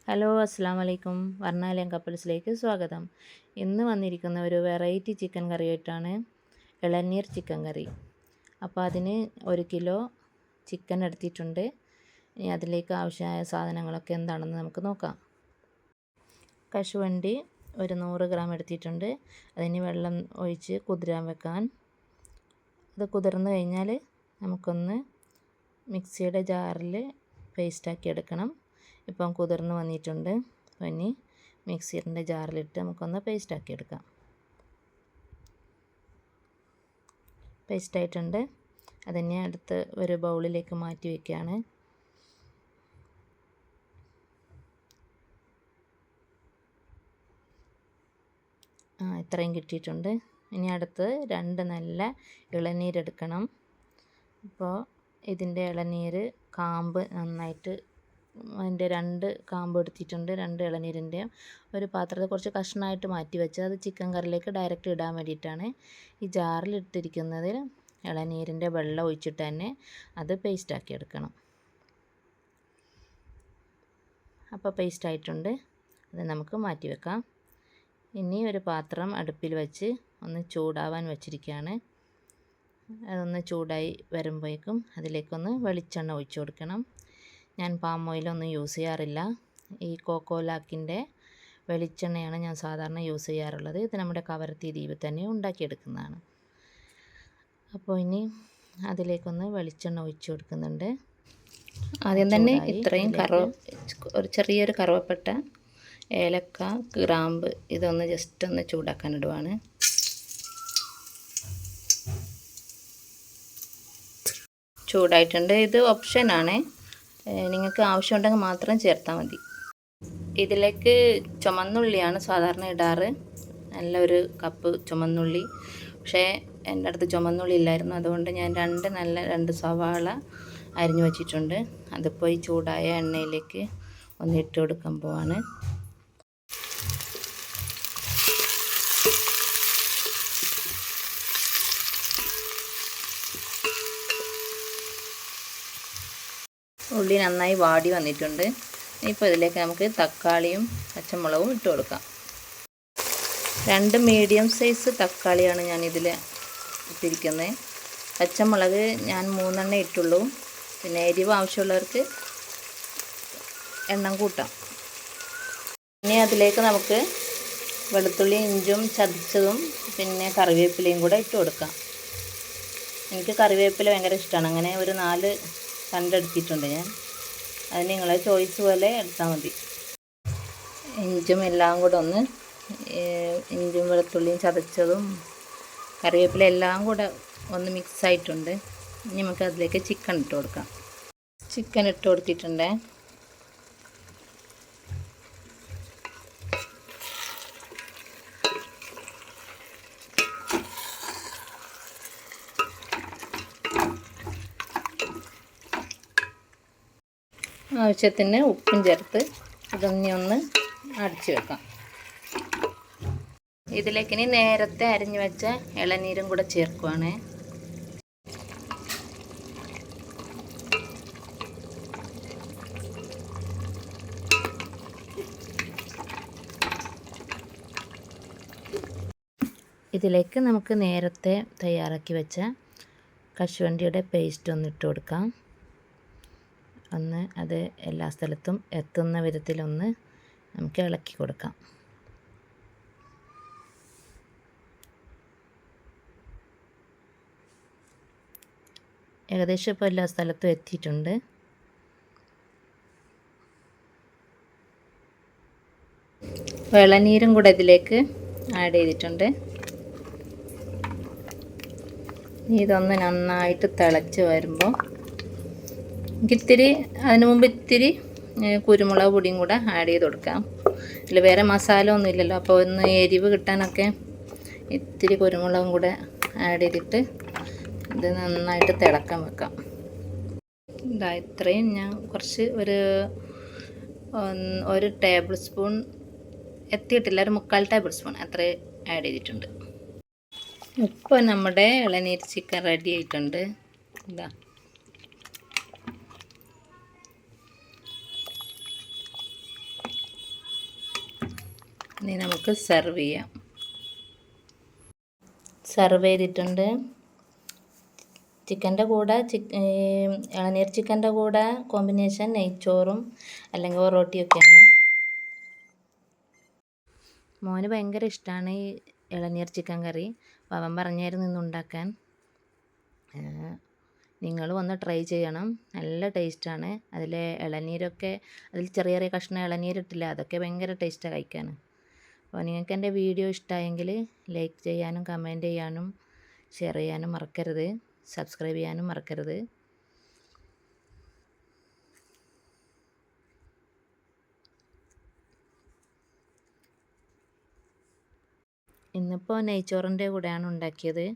Hello അസ്സാം വലൈക്കും. വർണ്ണാലയം കപ്പിൾസിലേക്ക് സ്വാഗതം. ഇന്ന് വന്നിരിക്കുന്ന ഒരു വെറൈറ്റി ചിക്കൻ കറിയായിട്ടാണ്, ഇളനീർ ചിക്കൻ കറി. അപ്പോൾ അതിന് 1 കിലോ ചിക്കൻ എടുത്തിട്ടുണ്ട്. ഇനി അതിലേക്ക് ആവശ്യമായ സാധനങ്ങളൊക്കെ എന്താണെന്ന് നമുക്ക് നോക്കാം. കശുവണ്ടി ഒരു 100 ഗ്രാം എടുത്തിട്ടുണ്ട്. അതിന് വെള്ളം ഒഴിച്ച് കുതിരാൻ വെക്കാൻ. അത് കുതിർന്ന് കഴിഞ്ഞാൽ നമുക്കൊന്ന് മിക്സിയുടെ ജാറിൽ പേസ്റ്റാക്കി എടുക്കണം. ഇപ്പം കുതിർന്ന് വന്നിട്ടുണ്ട്. അപ്പോൾ ഇനി മിക്സിയുടെ ജാറിലിട്ട് നമുക്കൊന്ന് പേസ്റ്റാക്കി എടുക്കാം. പേസ്റ്റായിട്ടുണ്ട്. അതിനെ അടുത്ത് ഒരു ബൗളിലേക്ക് മാറ്റി വയ്ക്കുകയാണ്. ഇത്രയും കിട്ടിയിട്ടുണ്ട്. ഇനി അടുത്ത് 2 നല്ല ഇളനീരെടുക്കണം. അപ്പോൾ ഇതിൻ്റെ ഇളനീര് കാമ്പ് നന്നായിട്ട് അതിൻ്റെ 2 കാമ്പ് എടുത്തിട്ടുണ്ട്. 2 ഇളനീരിൻ്റെ ഒരു പാത്രത്തിൽ കുറച്ച് കഷ്ണമായിട്ട് മാറ്റി വെച്ച് അത് ചിക്കൻ കറിയിലേക്ക് ഡയറക്റ്റ് ഇടാൻ വേണ്ടിയിട്ടാണ്. ഈ ജാറിലിട്ടിരിക്കുന്നതിൽ ഇളനീരിൻ്റെ വെള്ളം ഒഴിച്ചിട്ട് തന്നെ അത് പേസ്റ്റാക്കി എടുക്കണം. അപ്പോൾ പേസ്റ്റായിട്ടുണ്ട്. അത് നമുക്ക് മാറ്റി വെക്കാം. ഇനി ഒരു പാത്രം അടുപ്പിൽ വെച്ച് ഒന്ന് ചൂടാവാൻ വെച്ചിരിക്കുകയാണ്. അതൊന്ന് ചൂടായി വരുമ്പോഴേക്കും അതിലേക്കൊന്ന് വെളിച്ചെണ്ണ ഒഴിച്ചു കൊടുക്കണം. ഞാൻ പാം ഓയിലൊന്നും യൂസ് ചെയ്യാറില്ല. ഈ കോക്കോലാക്കിൻ്റെ വെളിച്ചെണ്ണയാണ് ഞാൻ സാധാരണ യൂസ് ചെയ്യാറുള്ളത്. ഇത് നമ്മുടെ കവരത്തി ദ്വീപിൽ തന്നെ ഉണ്ടാക്കിയെടുക്കുന്നതാണ്. അപ്പോൾ ഇനി അതിലേക്കൊന്ന് വെളിച്ചെണ്ണ ഒഴിച്ചു കൊടുക്കുന്നുണ്ട്. ആദ്യം തന്നെ ഇത്രയും ഒരു ചെറിയൊരു കറുവപ്പട്ട, ഏലക്ക, ഗ്രാമ്പ് ഇതൊന്ന് ജസ്റ്റ് ഒന്ന് ചൂടാക്കാൻ ഇടുവാണ്. ചൂടായിട്ടുണ്ട്. ഇത് ഓപ്ഷനാണ്, നിങ്ങൾക്ക് ആവശ്യമുണ്ടെങ്കിൽ മാത്രം ചേർത്താൽ മതി. ഇതിലേക്ക് ചുമന്നുള്ളിയാണ് സാധാരണ ഇടാറ്. നല്ലൊരു കപ്പ് ചുമന്നുള്ളി. പക്ഷേ എൻ്റെ അടുത്ത് ചുമന്നുള്ളി ഇല്ലായിരുന്നു. അതുകൊണ്ട് ഞാൻ 2 സവാള അരിഞ്ഞു വച്ചിട്ടുണ്ട്. അതിപ്പോൾ ഈ ചൂടായ എണ്ണയിലേക്ക് ഒന്ന് ഇട്ട് കൊടുക്കാൻ പോവാണ്. ഉള്ളി നന്നായി വാടി വന്നിട്ടുണ്ട്. ഇപ്പോൾ ഇതിലേക്ക് നമുക്ക് തക്കാളിയും പച്ചമുളകും ഇട്ട് കൊടുക്കാം. 2 മീഡിയം സൈസ് തക്കാളിയാണ് ഞാൻ ഇതിൽ ഇട്ടിരിക്കുന്നത്. പച്ചമുളക് ഞാൻ 3 ഇട്ടുള്ളൂ. പിന്നെ എരിവ് ആവശ്യമുള്ളവർക്ക് എണ്ണം കൂട്ടാം. ഇനി അതിലേക്ക് നമുക്ക് വെളുത്തുള്ളിയും ഇഞ്ചും ചതച്ചതും പിന്നെ കറിവേപ്പിലയും കൂടെ ഇട്ട് കൊടുക്കാം. എനിക്ക് കറിവേപ്പില ഭയങ്കര ഇഷ്ടമാണ്. അങ്ങനെ ഒരു 4 കണ്ടെടുത്തിട്ടുണ്ട് ഞാൻ. അത് നിങ്ങളെ ചോയ്സ് പോലെ എടുത്താൽ മതി. ഇഞ്ചും എല്ലാം കൂടെ ഒന്ന് ഇഞ്ചും വെളുത്തുള്ളിയും ചതച്ചതും കറിവേപ്പില എല്ലാം കൂടെ ഒന്ന് മിക്സ് ആയിട്ടുണ്ട്. ഇനി നമുക്ക് അതിലേക്ക് ചിക്കൻ ഇട്ട് കൊടുക്കാം. ചിക്കൻ ഇട്ട് കൊടുത്തിട്ടുണ്ട്. ആവശ്യത്തിന് ഉപ്പും ചേർത്ത് ഇതൊന്ന് അടച്ചു വെക്കാം. ഇതിലേക്ക് ഇനി നേരത്തെ അരിഞ്ഞു വെച്ച ഇളനീരും കൂടെ ചേർക്കുവാണ്. ഇതിലേക്ക് നമുക്ക് നേരത്തെ തയ്യാറാക്കി വെച്ച കശുവണ്ടിയുടെ പേസ്റ്റ് ഒന്ന് ഇട്ട് കൊടുക്കാം. ഒന്ന് അത് എല്ലാ സ്ഥലത്തും എത്തുന്ന വിധത്തിലൊന്ന് നമുക്ക് ഇളക്കി കൊടുക്കാം. ഏകദേശം ഇപ്പോൾ എല്ലാ സ്ഥലത്തും എത്തിയിട്ടുണ്ട്. ഇളനീരും കൂടെ ഇതിലേക്ക് ആഡ് ചെയ്തിട്ടുണ്ട്. ഇതൊന്ന് നന്നായിട്ട് തിളച്ച് വരുമ്പോൾ അതിന് മുമ്പ് ഇത്തിരി കുരുമുളക് പൊടിയും കൂടെ ആഡ് ചെയ്ത് കൊടുക്കാം. ഇതിൽ വേറെ മസാല ഒന്നും ഇല്ലല്ലോ. അപ്പോൾ ഒന്ന് എരിവ് കിട്ടാനൊക്കെ ഇത്തിരി കുരുമുളകും കൂടെ ആഡ് ചെയ്തിട്ട് ഇത് നന്നായിട്ട് തിളക്കാൻ വെക്കാം. ഇത്രയും ഞാൻ കുറച്ച് ഒരു ടേബിൾ സ്പൂൺ എത്തിയിട്ടില്ല, ഒരു 3/4 ടേബിൾ സ്പൂൺ അത്രയും ആഡ് ചെയ്തിട്ടുണ്ട്. ഇപ്പോൾ നമ്മുടെ ഇളനീർ ചിക്കൻ റെഡി ആയിട്ടുണ്ട്. ഇതാ ഇനി നമുക്ക് സെർവ് ചെയ്യാം. സെർവ് ചെയ്തിട്ടുണ്ട്. ചിക്കൻ്റെ കൂടെ ഇളനീർ ചിക്കൻ്റെ കൂടെ കോമ്പിനേഷൻ നെയ്ച്ചോറും അല്ലെങ്കിൽ ഒറോട്ടിയൊക്കെയാണ്. മോന് ഭയങ്കര ഇഷ്ടമാണ് ഈ ഇളനീർ ചിക്കൻ കറി. അപ്പോൾ അവൻ പറഞ്ഞായിരുന്നു ഇന്ന് ഉണ്ടാക്കാൻ. നിങ്ങളും ഒന്ന് ട്രൈ ചെയ്യണം, നല്ല ടേസ്റ്റാണ്. അതിലെ ഇളനീരൊക്കെ, അതിൽ ചെറിയ ചെറിയ കഷ്ണം ഇളനീരിട്ടില്ല, അതൊക്കെ ഭയങ്കര ടേസ്റ്റാണ് കഴിക്കാൻ. അപ്പോൾ നിങ്ങൾക്ക് എൻ്റെ വീഡിയോ ഇഷ്ടമായെങ്കിൽ ലൈക്ക് ചെയ്യാനും കമൻറ്റ് ചെയ്യാനും ഷെയർ ചെയ്യാനും മറക്കരുത്, സബ്സ്ക്രൈബ് ചെയ്യാനും മറക്കരുത്. ഇന്നിപ്പോൾ നെയ്ച്ചോറിൻ്റെ കൂടെയാണ് ഉണ്ടാക്കിയത്.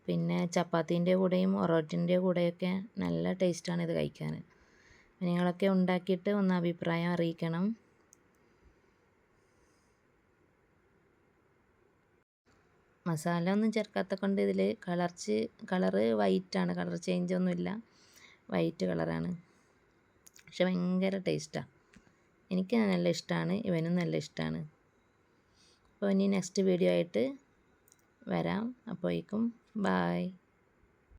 പിന്നെ ചപ്പാത്തീൻ്റെ കൂടെയും ഒറോട്ടിൻ്റെ കൂടെയൊക്കെ നല്ല ടേസ്റ്റാണ് ഇത് കഴിക്കാൻ. നിങ്ങളൊക്കെ ഉണ്ടാക്കിയിട്ട് ഒന്ന് അഭിപ്രായം അറിയിക്കണം. മസാല ഒന്നും ചേർക്കാത്ത കൊണ്ട് ഇതിൽ കളറ് വൈറ്റാണ്, കളർ ചേഞ്ച് ഒന്നുമില്ല, വൈറ്റ് കളറാണ്. പക്ഷെ ഭയങ്കര ടേസ്റ്റാണ്. എനിക്ക് നല്ല ഇഷ്ടമാണ്, ഇവനും നല്ല ഇഷ്ടമാണ്. അപ്പോൾ ഇനി നെക്സ്റ്റ് വീഡിയോ ആയിട്ട് വരാം. അപ്പോഴേക്കും ബായ്.